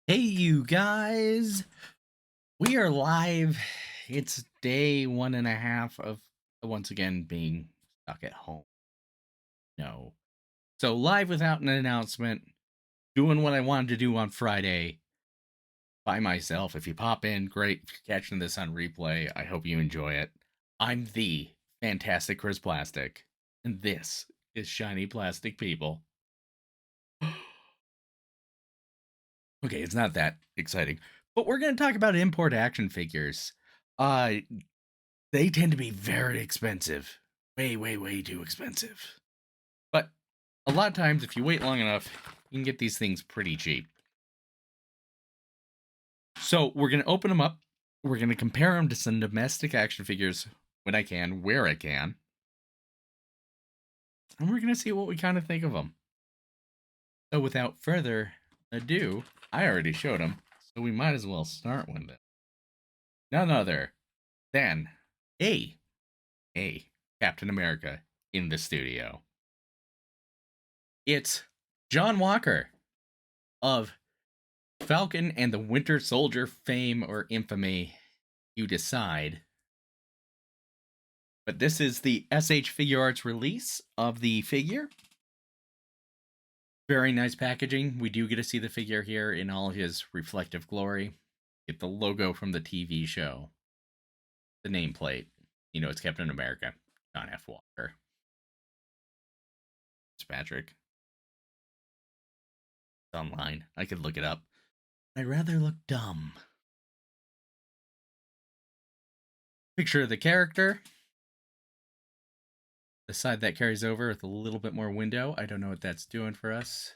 Hey, you guys, we are live. It's day 1.5 of once again being stuck at home. No. So, live without an announcement, doing what I wanted to do on Friday by myself. If you pop in, great. If you're catching this on replay, I hope you enjoy it. I'm the fantastic Chris Plastic, and this is Shiny Plastic People. Okay, it's not that exciting, but we're going to talk about import action figures. Uh, They tend to be very expensive. Way, way, way too expensive. But a lot of times, if you wait long enough, you can get these things pretty cheap. So we're going to open them up. We're going to compare them to some domestic action figures when I can, where I can. And we're going to see what we kind of think of them. So without further ado, I already showed them, so we might as well start with it. None other than a Captain America in the studio. It's John Walker of Falcon and the Winter Soldier fame or infamy, you decide. But this is the SH Figuarts release of the figure. Very nice packaging. We do get to see the figure here in all his reflective glory. Get the logo from the TV show. The nameplate. You know, it's Captain America. John F. Walker. It's Patrick. It's online. I could look it up. I'd rather look dumb. Picture of the character. The side that carries over with a little bit more window. I don't know what that's doing for us.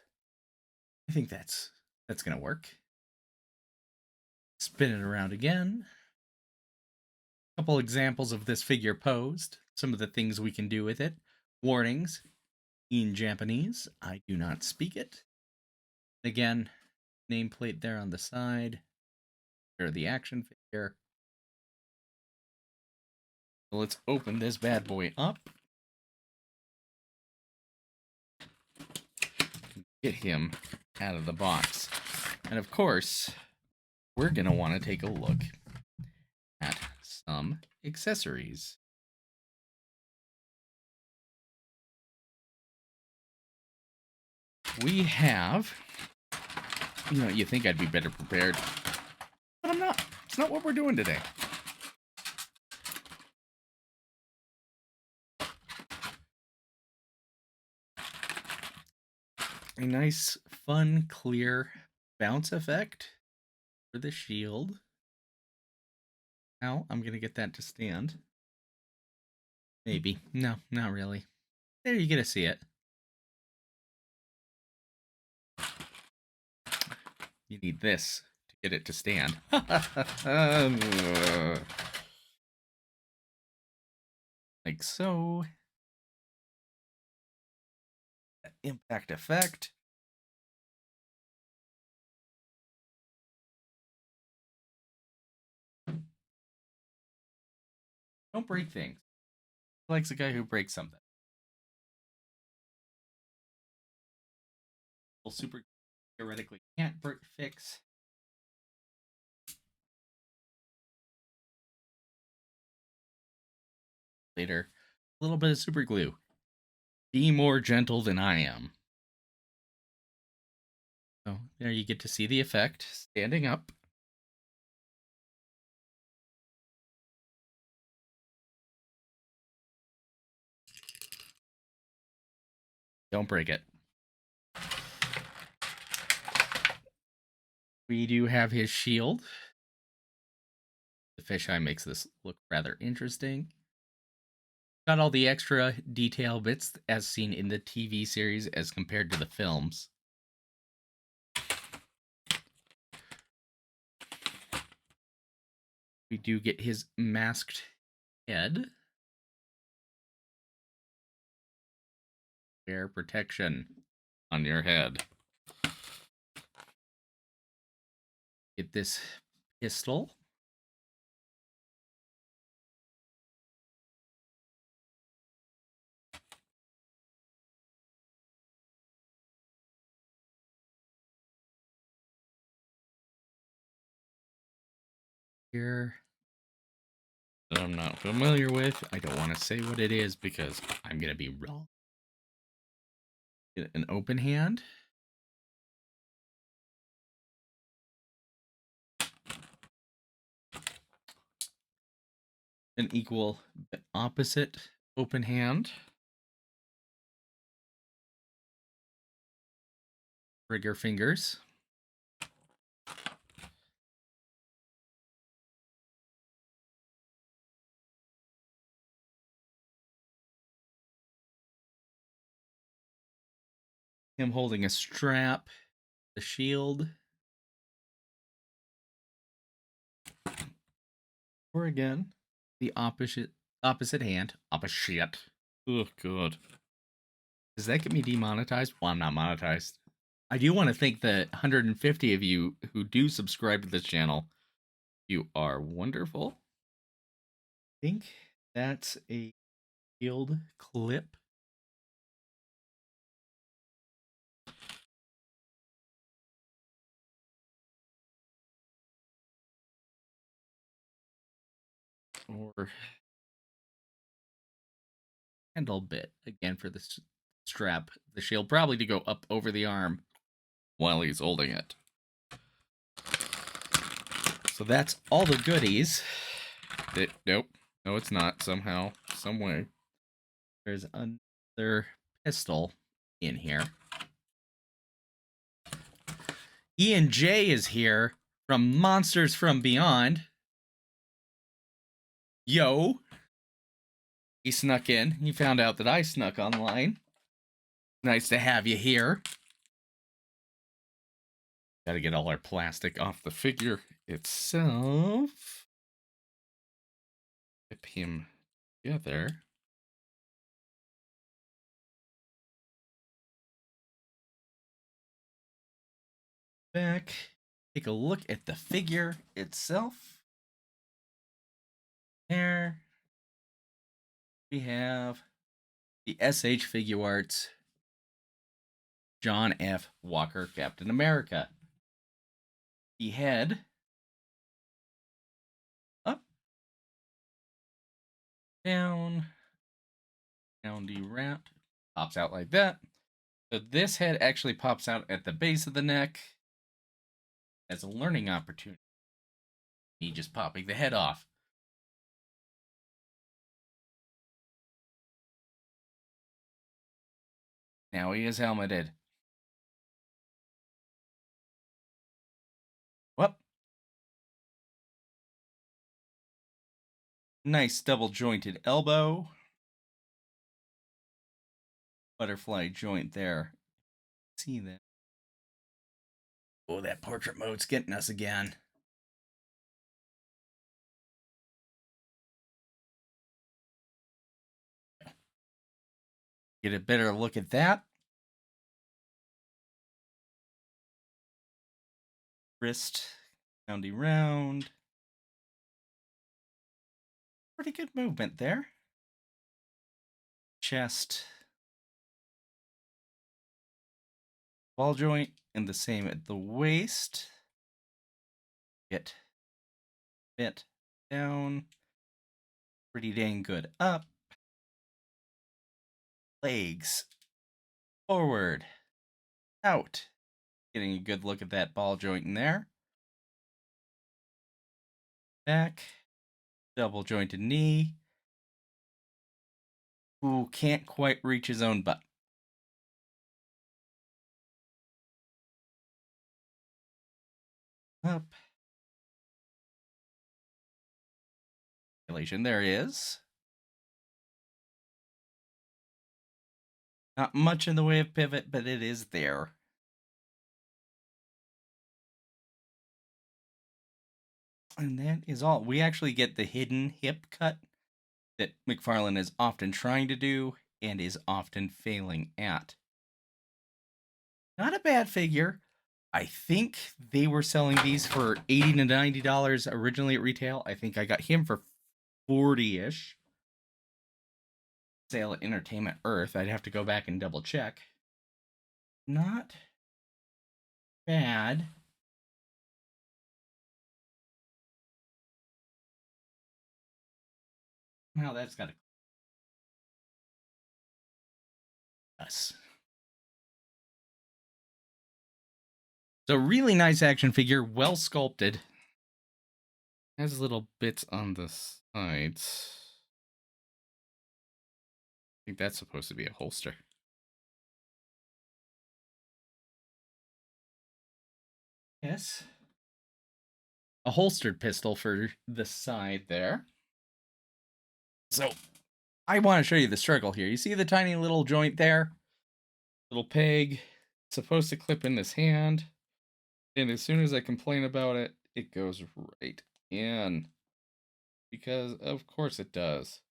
I think that's gonna work. Spin it around again. A couple examples of this figure posed. Some of the things we can do with it. Warnings in Japanese. I do not speak it. Again, nameplate there on the side. Or the action figure. So let's open this bad boy up. Get him out of the box. And of course, we're going to want to take a look at some accessories. We have, you think I'd be better prepared, but I'm not. It's not what we're doing today. A nice, fun, clear bounce effect for the shield. Now I'm going to get that to stand. Maybe. No, not really. There, you get to see it. You need this to get it to stand. Like so. That impact effect. Don't break things. He likes a guy who breaks something. Well, super theoretically can't fix. Later, a little bit of super glue. Be more gentle than I am. So there you get to see the effect standing up. Don't break it. We do have his shield. The fisheye makes this look rather interesting. Got all the extra detail bits as seen in the TV series as compared to the films. We do get his masked head. Wear protection on your head. Get this pistol. here that I'm not familiar with. I don't want to say what it is because I'm going to be wrong. Get an open hand. An equal but opposite open hand. Trigger fingers. Him holding a strap, the shield. Or again, the opposite hand. Opposite. Oh god. Does that get me demonetized? Well, I'm not monetized. I do want to thank the 150 of you who do subscribe to this channel. You are wonderful. I think that's a shield clip. Or handle bit again for the strap. The shield probably to go up over the arm while he's holding it. So that's all the goodies. Nope. No, it's not. Somehow, some way. There's another pistol in here. Ian J is here from Monsters from Beyond. Yo. He snuck in. He found out that I snuck online. Nice to have you here. Gotta get all our plastic off the figure itself. Whip him together. Back. Take a look at the figure itself. There. We have the SH Figuarts John F. Walker Captain America. The head up, down, the wrap pops out like that. So this head actually pops out at the base of the neck as a learning opportunity. Me just popping the head off. Now he is helmeted. Whoop. Nice double jointed elbow. Butterfly joint there. See that? Oh, that portrait mode's getting us again. Get a better look at that. Wrist, roundy round. Pretty good movement there. Chest. Ball joint, and the same at the waist. Get bit down. Pretty dang good up. Legs. Forward. Out. Getting a good look at that ball joint in there. Back. Double jointed knee. Ooh, can't quite reach his own butt. Up. There he is. Not much in the way of pivot, but it is there. And that is all. We actually get the hidden hip cut that McFarlane is often trying to do and is often failing at. Not a bad figure. I think they were selling these for $80 to $90 originally at retail. I think I got him for 40-ish. Sale at Entertainment Earth. I'd have to go back and double check. Not bad. Wow, that's got to us. So really nice action figure, well sculpted. Has little bits on the sides. I think that's supposed to be a holster. Yes. A holstered pistol for the side there. So I want to show you the struggle here. You see the tiny little joint there? Little peg. It's supposed to clip in this hand. And as soon as I complain about it, it goes right in. Because of course it does.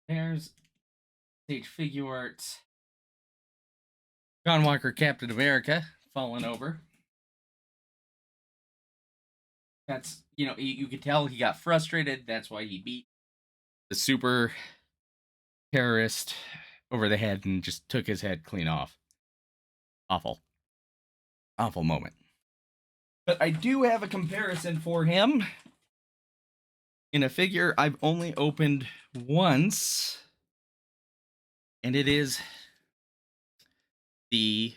There's Stage Figuarts. John Walker, Captain America, falling over. That's, you could tell he got frustrated. That's why he beat the super terrorist over the head and just took his head clean off. Awful. Awful moment. But I do have a comparison for him in a figure I've only opened once, and it is the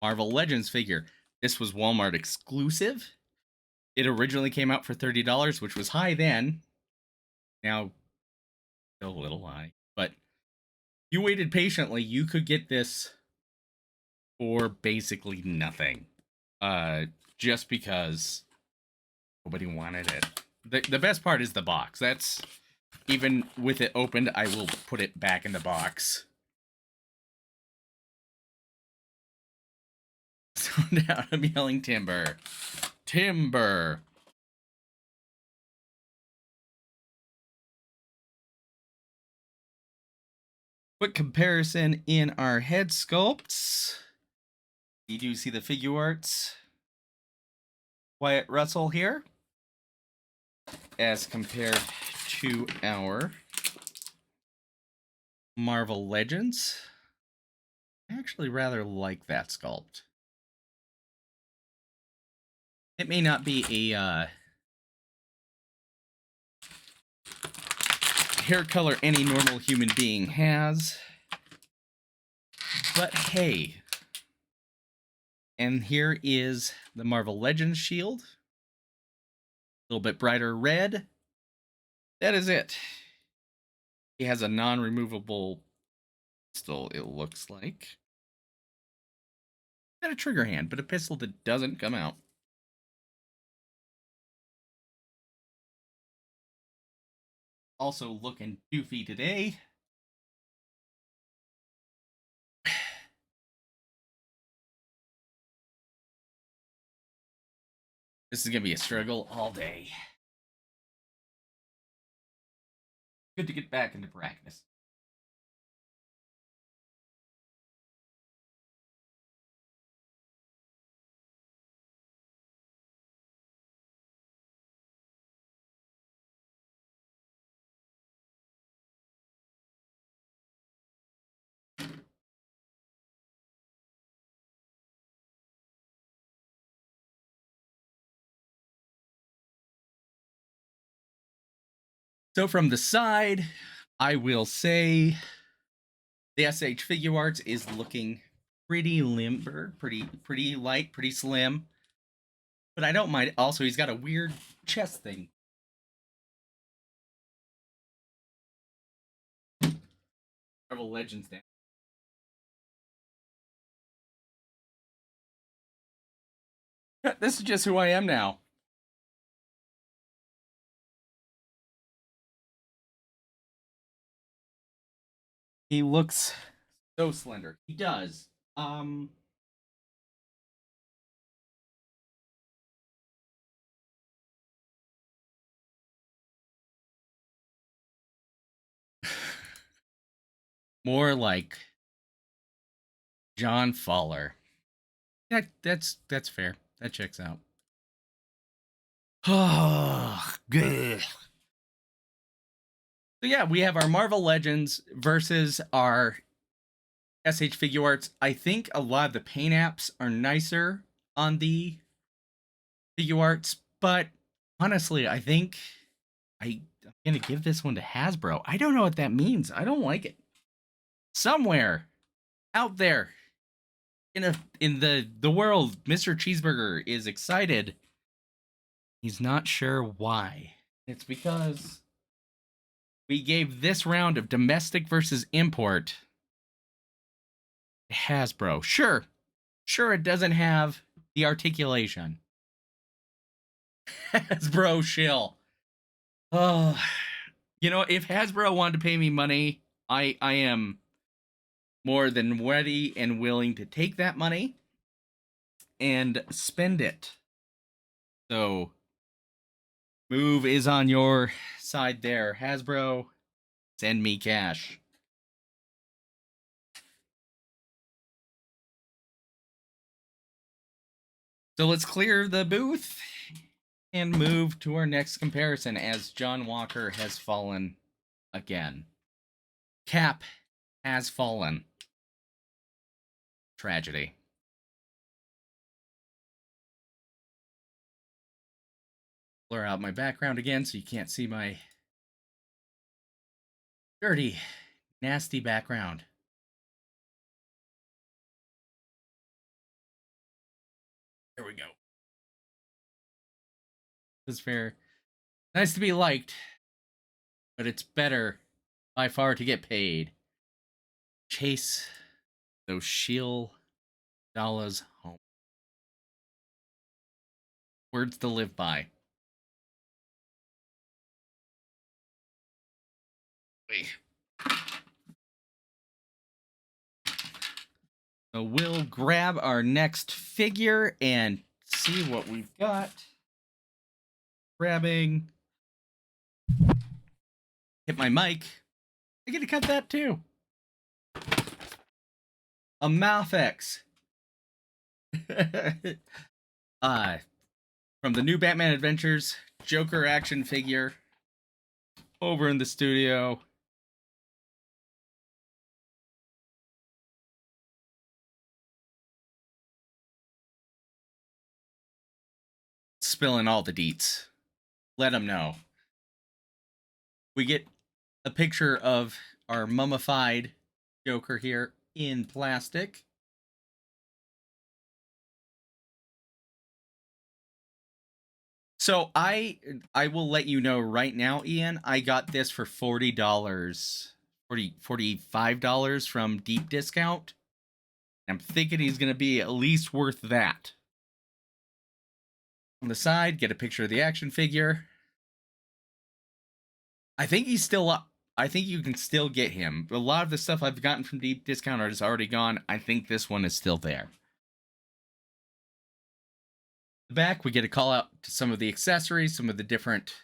Marvel Legends figure. This was Walmart exclusive. It originally came out for $30, which was high then. Now, still a little high. But you waited patiently, you could get this for basically nothing. Just because nobody wanted it. The best part is the box. That's, even with it opened, I will put it back in the box. So now I'm yelling timber. Timber. Quick comparison in our head sculpts. You do see the Figuarts. Wyatt Russell here. As compared to our Marvel Legends. I actually rather like that sculpt. It may not be a hair color any normal human being has, but hey. And here is the Marvel Legends shield. A little bit brighter red. That is it. He has a non-removable pistol, it looks like. Got a trigger hand, but a pistol that doesn't come out. Also looking doofy today. This is going to be a struggle all day. Good to get back into practice. So from the side, I will say the SH Figuarts is looking pretty limber, pretty light, pretty slim. But I don't mind. Also, he's got a weird chest thing. Marvel Legends now. This is just who I am now. He looks so slender. He does. More like John Fowler. That's fair. That checks out. Oh, good. So yeah, we have our Marvel Legends versus our SH Figuarts. I think a lot of the paint apps are nicer on the Figuarts, but honestly, I think I'm gonna give this one to Hasbro. I don't know what that means. I don't like it. Somewhere out there in the world, Mr. Cheeseburger is excited. He's not sure why. It's because we gave this round of domestic versus import to Hasbro. Sure, it doesn't have the articulation. Hasbro shill. Oh, if Hasbro wanted to pay me money, I am more than ready and willing to take that money and spend it. So, move is on your side there. Hasbro, send me cash. So let's clear the booth and move to our next comparison as John Walker has fallen again. Cap has fallen. Tragedy. Blur out my background again so you can't see my dirty, nasty background. There we go. It's fair. Nice to be liked, but it's better by far to get paid. Chase those shield dollars home. Words to live by. So we'll grab our next figure and see what we've got. Grabbing. Hit my mic. I get to cut that too. A Mafex. From the new Batman Adventures Joker action figure over in the studio. Spilling all the deets. Let them know. We get a picture of our mummified Joker here in plastic. So I will let you know right now, Ian, I got this for $40. $45 from deep discount. I'm thinking he's going to be at least worth that. On the side, get a picture of the action figure. I think he's still up. I think you can still get him. A lot of the stuff I've gotten from deep discount is already gone. I think this one is still there. The back, we get a call out to some of the accessories, some of the different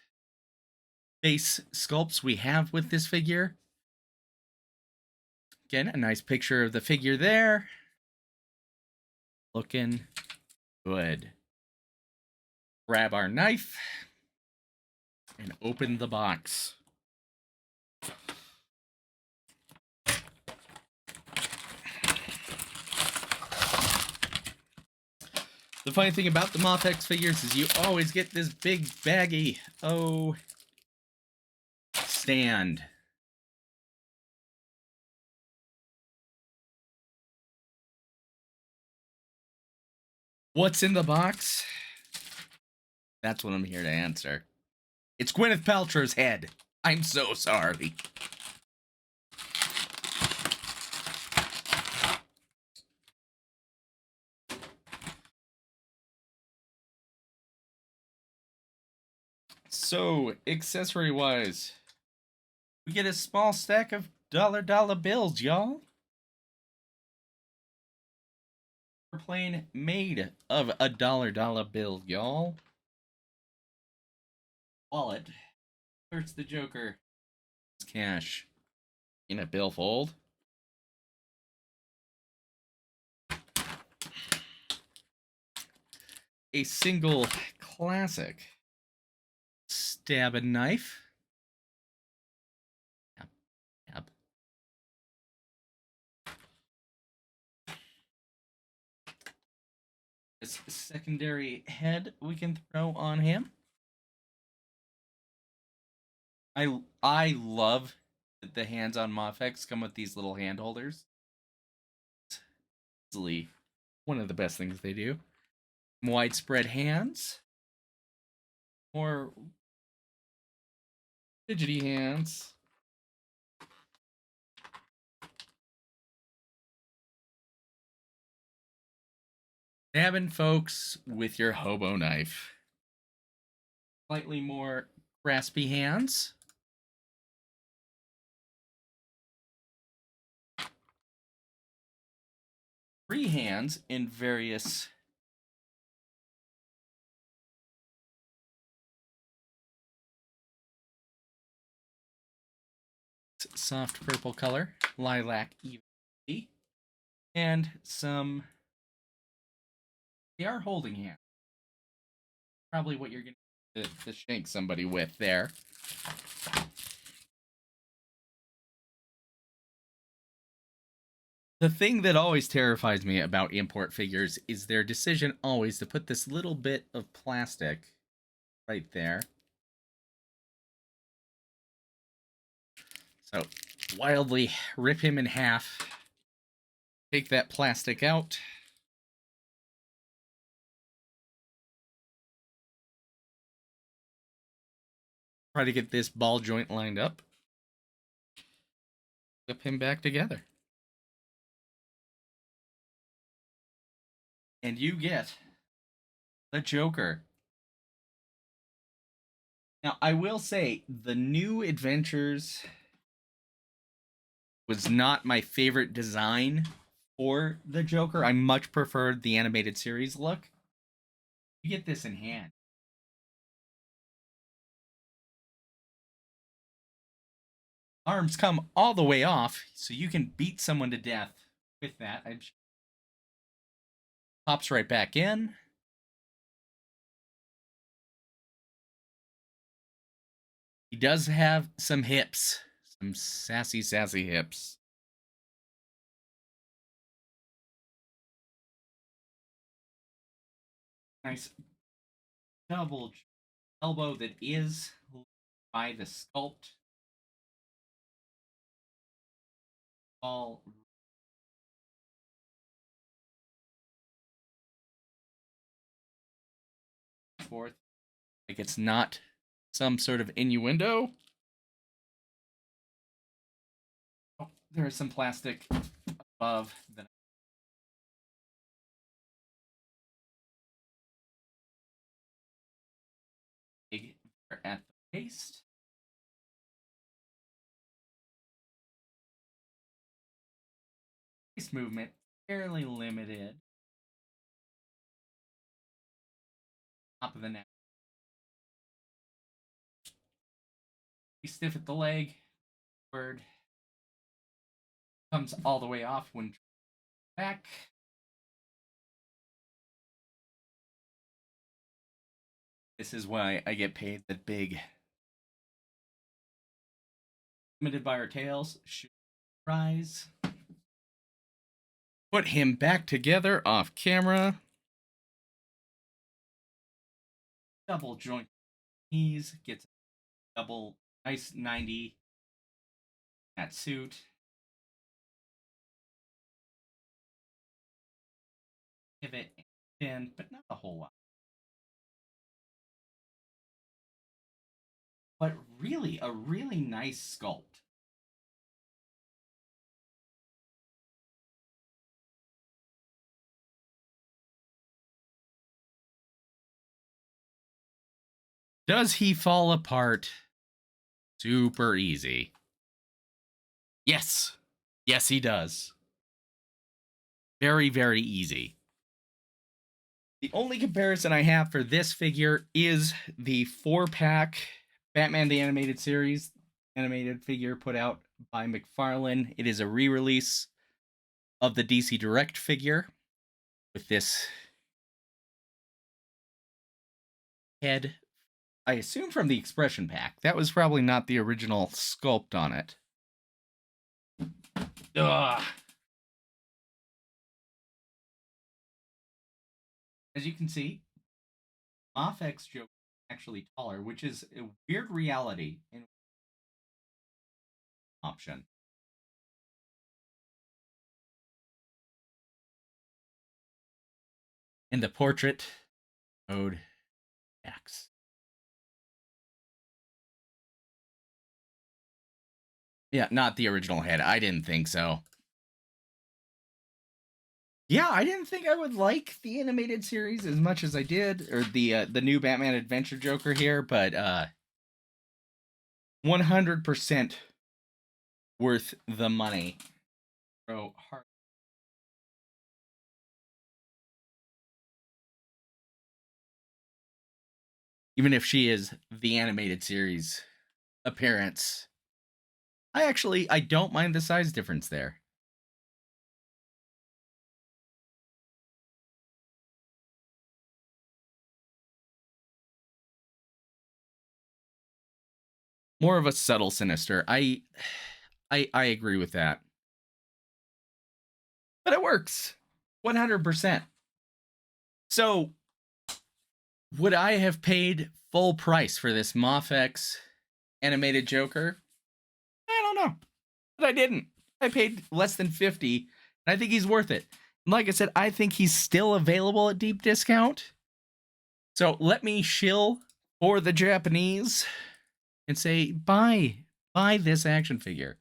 face sculpts we have with this figure. Again, a nice picture of the figure there. Looking good. Grab our knife and open the box. The funny thing about the Mafex figures is you always get this big baggy stand. What's in the box? That's what I'm here to answer. It's Gwyneth Paltrow's head. I'm so sorry. So, accessory-wise, we get a small stack of dollar bills, y'all. Airplane made of a dollar bill, y'all. Wallet. Where's the Joker? It's cash. In a billfold. a single classic stabbing knife. Yep, yep. This secondary head we can throw on him. I love that the hands on Mafex come with these little hand holders. Easily one of the best things they do. Widespread hands. More fidgety hands. Stabbing folks with your hobo knife. Slightly more graspy hands. Free hands in various soft purple color, lilac even, and some. They are holding hands. Probably what you're going to shank somebody with there. The thing that always terrifies me about import figures is their decision always to put this little bit of plastic right there. So, wildly rip him in half. Take that plastic out. Try to get this ball joint lined up. Flip him back together. And you get the Joker. Now, I will say, the New Adventures was not my favorite design for the Joker. I much preferred the animated series look. You get this in hand. Arms come all the way off, so you can beat someone to death with that. Pops right back in. He does have some hips. Some sassy, sassy hips. Nice double elbow that is by the sculpt. All forth. Like it's not some sort of innuendo. Oh, there is some plastic above the big at the waist. Waist movement fairly limited. Top of the neck. Stiff at the leg. Word comes all the way off when back. This is why I get paid the big. Limited by our tails. Shoot. Rise. Put him back together off camera. Double joint knees. Gets double nice 90. That suit. Pivot and pin, but not a whole lot. But really, a really nice sculpt. Does he fall apart? Super easy. Yes. Yes, he does. Very, very easy. The only comparison I have for this figure is the 4-pack Batman the Animated Series animated figure put out by McFarlane. It is a re-release of the DC Direct figure with this head, I assume from the expression pack. That was probably not the original sculpt on it. Ugh. As you can see, Mafex joke is actually taller, which is a weird reality in option. In the portrait mode X. Yeah, not the original head. I didn't think so. Yeah, I didn't think I would like the animated series as much as I did, or the new Batman Adventure Joker here, but 100% worth the money. So hard. Even if she is the animated series appearance, I don't mind the size difference there. More of a subtle sinister. I agree with that. But it works. 100%. So, would I have paid full price for this Mafex animated Joker? I don't know. But I didn't. I paid less than 50, and I think he's worth it. And like I said, I think he's still available at deep discount. So let me shill for the Japanese and say, buy this action figure.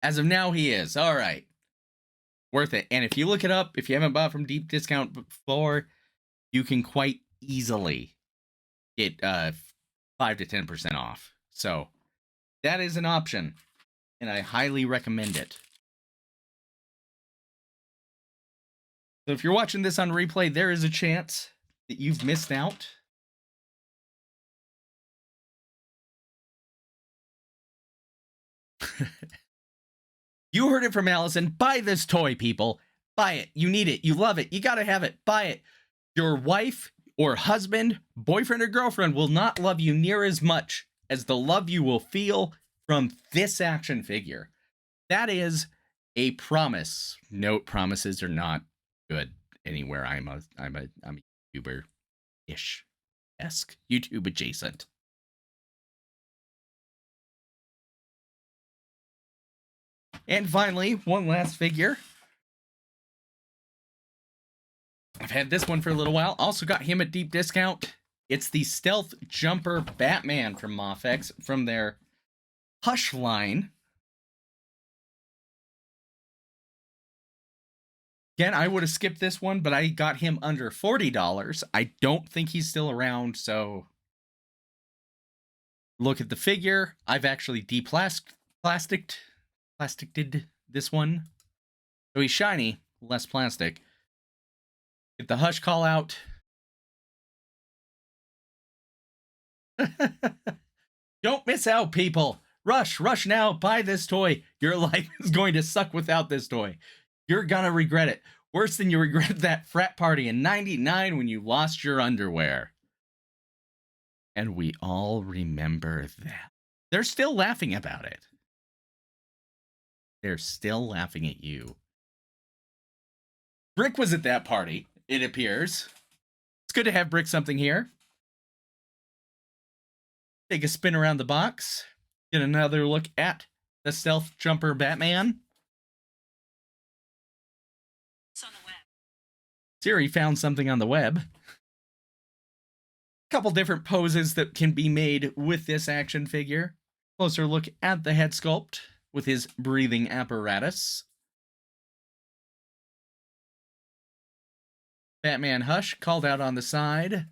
As of now, he is. All right. Worth it. And if you look it up, if you haven't bought from deep discount before, you can quite easily get 5 to 10% off. So that is an option, and I highly recommend it. So if you're watching this on replay, there is a chance that you've missed out. You heard it from Allison. Buy this toy, people. Buy it. You need it. You love it. You got to have it. Buy it. Your wife or husband, boyfriend or girlfriend will not love you near as much as the love you will feel from this action figure. That is a promise. Note, promises are not good anywhere. I'm a YouTuber-ish. YouTube adjacent. And finally, one last figure. I've had this one for a little while. Also got him at deep discount. It's the Stealth Jumper Batman from Mafex from their Hush line. Again, I would have skipped this one, but I got him under $40. I don't think he's still around, so look at the figure. I've actually plasticed this one. So he's shiny, less plastic. Get the Hush call out. Don't miss out, people. Rush now, buy this toy. Your life is going to suck without this toy. You're gonna regret it. Worse than you regret that frat party in '99 when you lost your underwear. And we all remember that. They're still laughing about it. They're still laughing at you. Brick was at that party, it appears. It's good to have Brick something here. Take a spin around the box. Get another look at the Stealth Jumper Batman. It's on the web. Siri found something on the web. A couple different poses that can be made with this action figure. Closer look at the head sculpt with his breathing apparatus. Batman Hush called out on the side.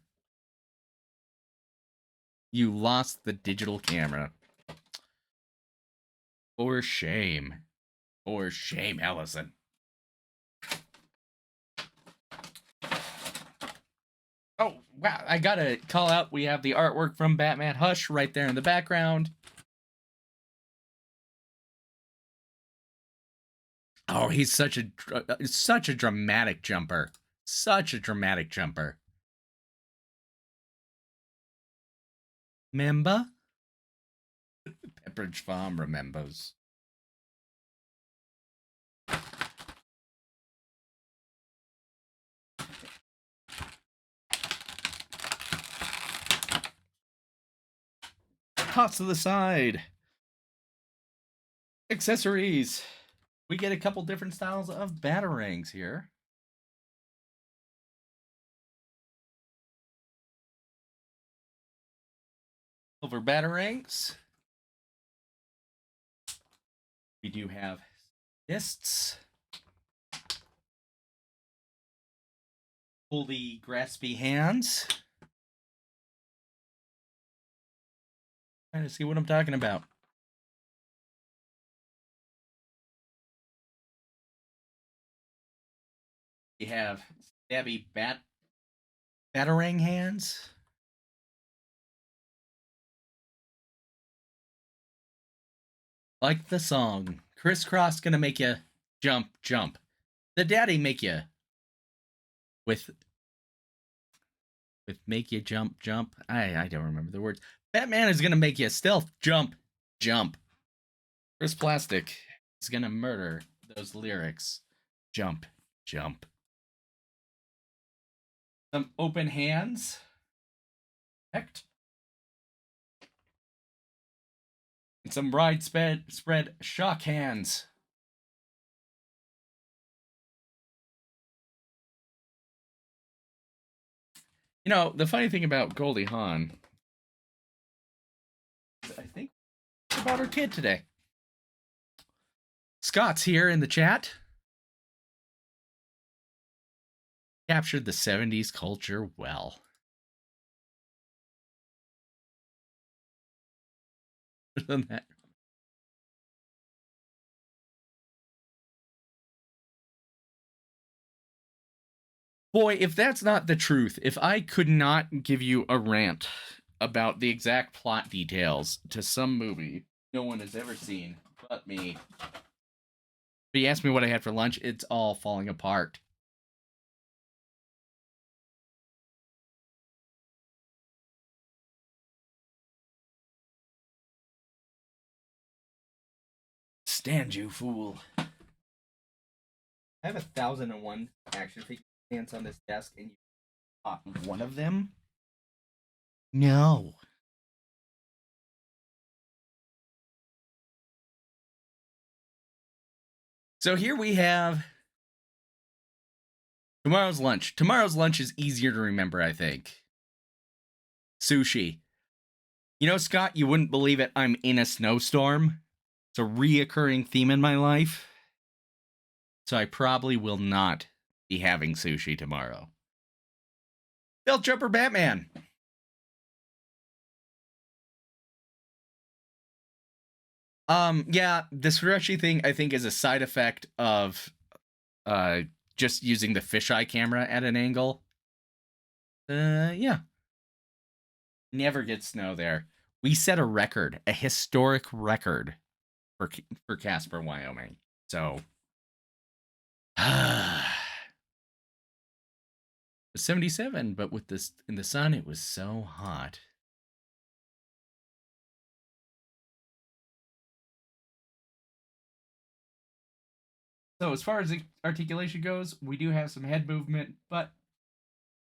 You lost the digital camera. For shame. For shame, Allison. Oh, wow. I gotta call out. We have the artwork from Batman Hush right there in the background. Oh, he's such a dramatic jumper. Such a dramatic jumper. Remember? Pepperidge Farm remembers. Toss to the side. Accessories. We get a couple different styles of batarangs here. Silver batarangs. We do have fists. Fully graspy hands. Trying to see what I'm talking about. We have stabby batarang hands. Like the song, crisscross gonna make you jump, jump. The daddy make you with make you jump, jump. I don't remember the words. Batman is gonna make you stealth, jump, jump. Chris Plastic is gonna murder those lyrics. Jump, jump. Some open hands. Hecht. And some wide spread shock hands. You know, the funny thing about Goldie Hawn is I think about her kid today. Scott's here in the chat. Captured the 70s culture well. Than that. Boy, if that's not the truth, if I could not give you a rant about the exact plot details to some movie no one has ever seen but me. But you asked me what I had for lunch, it's all falling apart. Stand you, fool. I have 1,001 action figures on this desk, and you bought one of them? No. So here we have tomorrow's lunch. Tomorrow's lunch is easier to remember, I think. Sushi. You know, Scott, you wouldn't believe it. I'm in a snowstorm. It's a reoccurring theme in my life. So I probably will not be having sushi tomorrow. Bill Jumper Batman. Yeah, the sriracha thing I think is a side effect of just using the fisheye camera at an angle. Yeah. Never get snow there. We set a record, a historic record for Casper, Wyoming. So 77, but with this in the sun it was so hot. So as far as articulation goes, we do have some head movement, but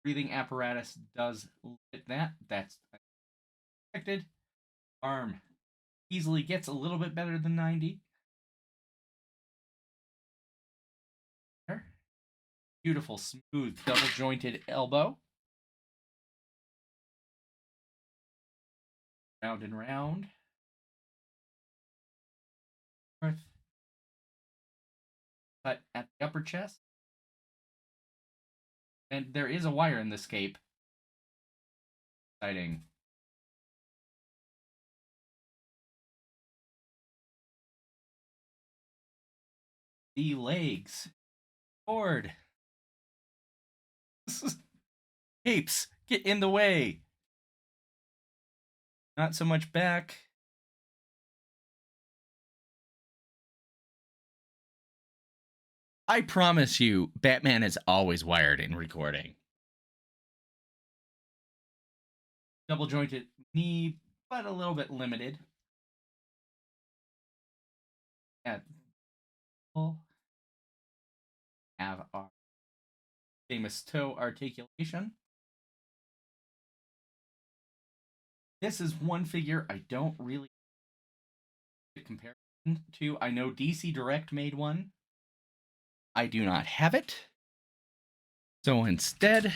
breathing apparatus does limit that. That's expected. Arm easily gets a little bit better than 90. There. Beautiful, smooth, double jointed elbow. Round and round. North. Cut at the upper chest. And there is a wire in this cape. Exciting. The legs. Forward. Capes, get in the way. Not so much back. I promise you, Batman is always wired in recording. Double jointed knee, but a little bit limited. Yeah, we'll have our famous toe articulation. This is one figure I don't really compare to. I know DC Direct made one. I do not have it. So instead,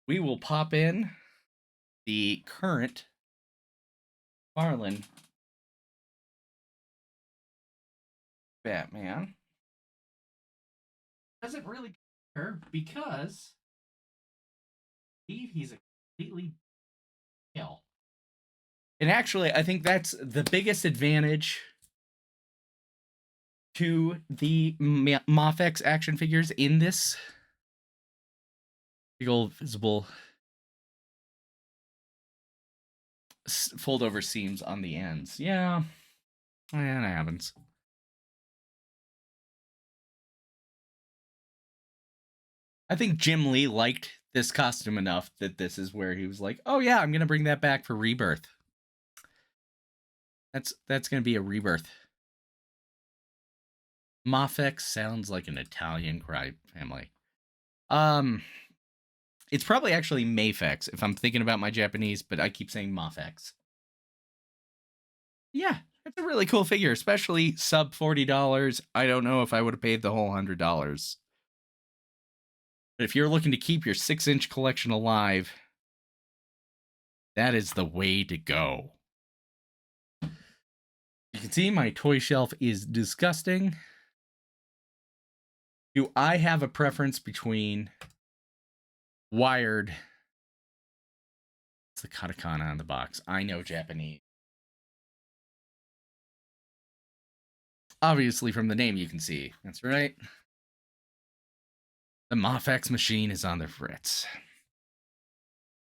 we will pop in the current Marlin Batman. Doesn't really care because he's a completely pale. And actually, I think that's the biggest advantage to the Mafex action figures in this. Big old visible fold over seams on the ends. Yeah, that happens. I think Jim Lee liked this costume enough that this is where he was like, "Oh yeah, I'm gonna bring that back for Rebirth." That's gonna be a Rebirth. Mafex sounds like an Italian crime family. It's probably actually Mafex if I'm thinking about my Japanese, but I keep saying Mafex. Yeah, it's a really cool figure, especially sub $40. I don't know if I would have paid the whole $100. But if you're looking to keep your 6-inch collection alive, that is the way to go. You can see my toy shelf is disgusting. Do I have a preference between wired? It's the katakana on the box. I know Japanese. Obviously, from the name, you can see. That's right. The Mafex machine is on the fritz.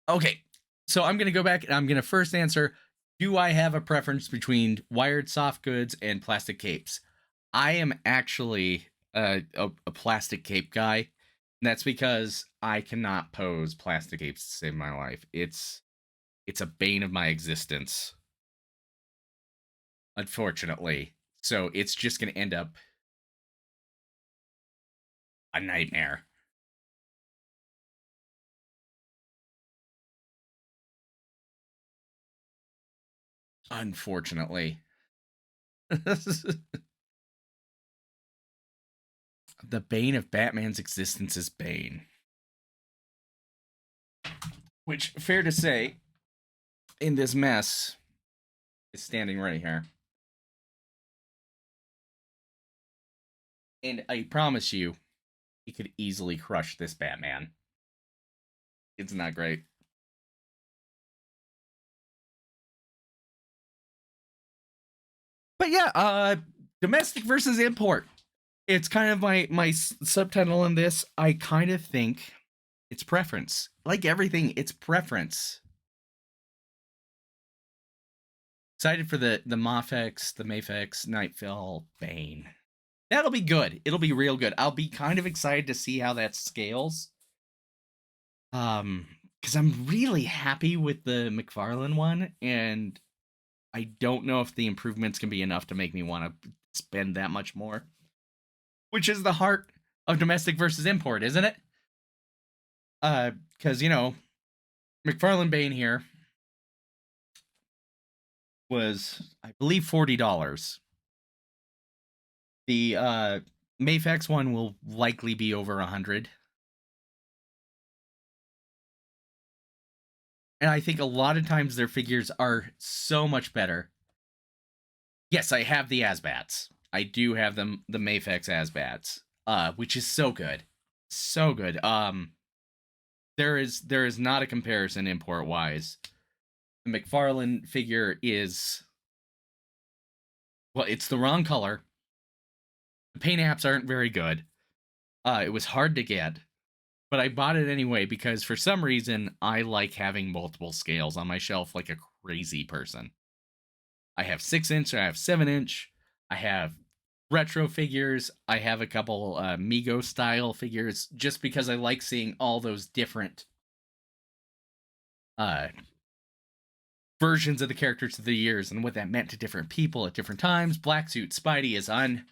Okay, so I'm going to go back and I'm going to first answer, do I have a preference between wired soft goods and plastic capes? I am actually a plastic cape guy. And that's because I cannot pose plastic capes to save my life. It's a bane of my existence, unfortunately. So it's just going to end up a nightmare. Unfortunately. The bane of Batman's existence is Bane. Which, fair to say, in this mess, is standing right here. And I promise you, he could easily crush this Batman. It's not great. But yeah, domestic versus import. It's kind of my subtitle in this. I kind of think it's preference. Like everything, it's preference. Excited for the Mafex, the Mafex, Nightfall, Bane. That'll be good. It'll be real good. I'll be kind of excited to see how that scales. Because I'm really happy with the McFarlane one, and I don't know if the improvements can be enough to make me want to spend that much more. Which is the heart of domestic versus import, isn't it? Because, you know, McFarlane Bane here was, I believe, $40. The Mafex one will likely be over $100. And I think a lot of times their figures are so much better. Yes, I have the Asbats. I do have them, the Mafex Asbats, which is so good. So good. There is not a comparison import wise. The McFarlane figure is, well, it's the wrong color. The paint apps aren't very good. It was hard to get, but I bought it anyway because for some reason I like having multiple scales on my shelf like a crazy person. I have 6-inch, I have 7-inch, I have retro figures. I have a couple Migo style figures just because I like seeing all those different uh, versions of the characters of the years and what that meant to different people at different times. Black Suit Spidey is on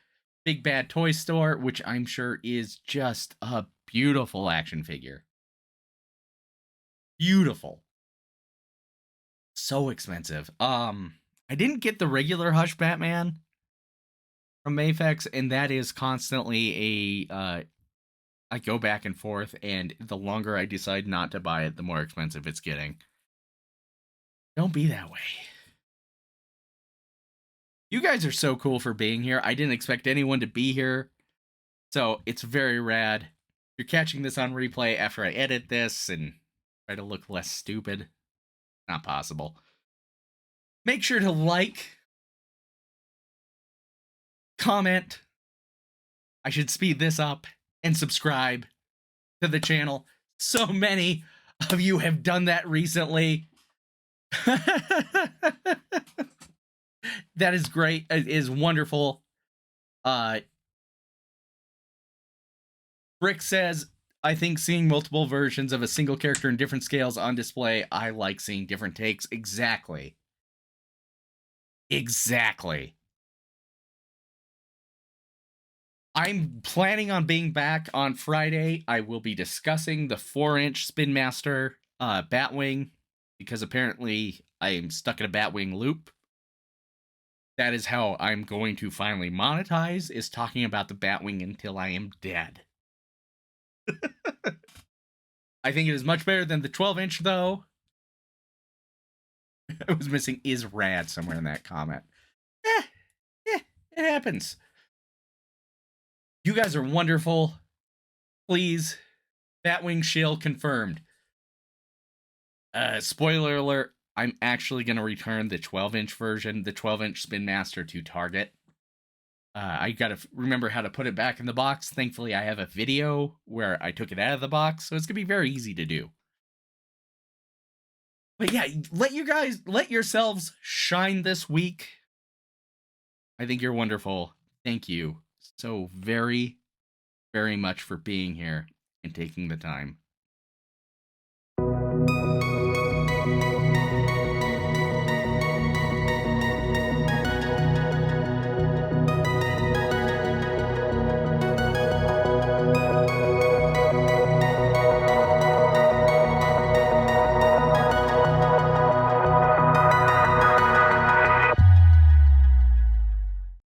Big Bad Toy Store, which I'm sure is just a beautiful action figure. Beautiful. So expensive. I didn't get the regular Hush Batman from Mafex, and that is constantly I go back and forth, and the longer I decide not to buy it, the more expensive it's getting. Don't be that way. You guys are so cool for being here. I didn't expect anyone to be here, so it's very rad. You're catching this on replay after I edit this and try to look less stupid. Not possible. Make sure to like, comment, I should speed this up, and subscribe to the channel. So many of you have done that recently. That is great. It is wonderful. Rick says, I think seeing multiple versions of a single character in different scales on display, I like seeing different takes. Exactly. Exactly. I'm planning on being back on Friday. I will be discussing the 4-inch Spin Master Batwing because apparently I'm stuck in a Batwing loop. That is how I'm going to finally monetize, is talking about the Batwing until I am dead. I think it is much better than the 12-inch, though. I was missing is rad somewhere in that comment. It happens. You guys are wonderful. Please, Batwing shield confirmed. Spoiler alert, I'm actually going to return the 12-inch version, the 12-inch Spin Master to Target. I got to remember how to put it back in the box. Thankfully, I have a video where I took it out of the box, so it's going to be very easy to do. But yeah, let yourselves shine this week. I think you're wonderful. Thank you so very, very much for being here and taking the time.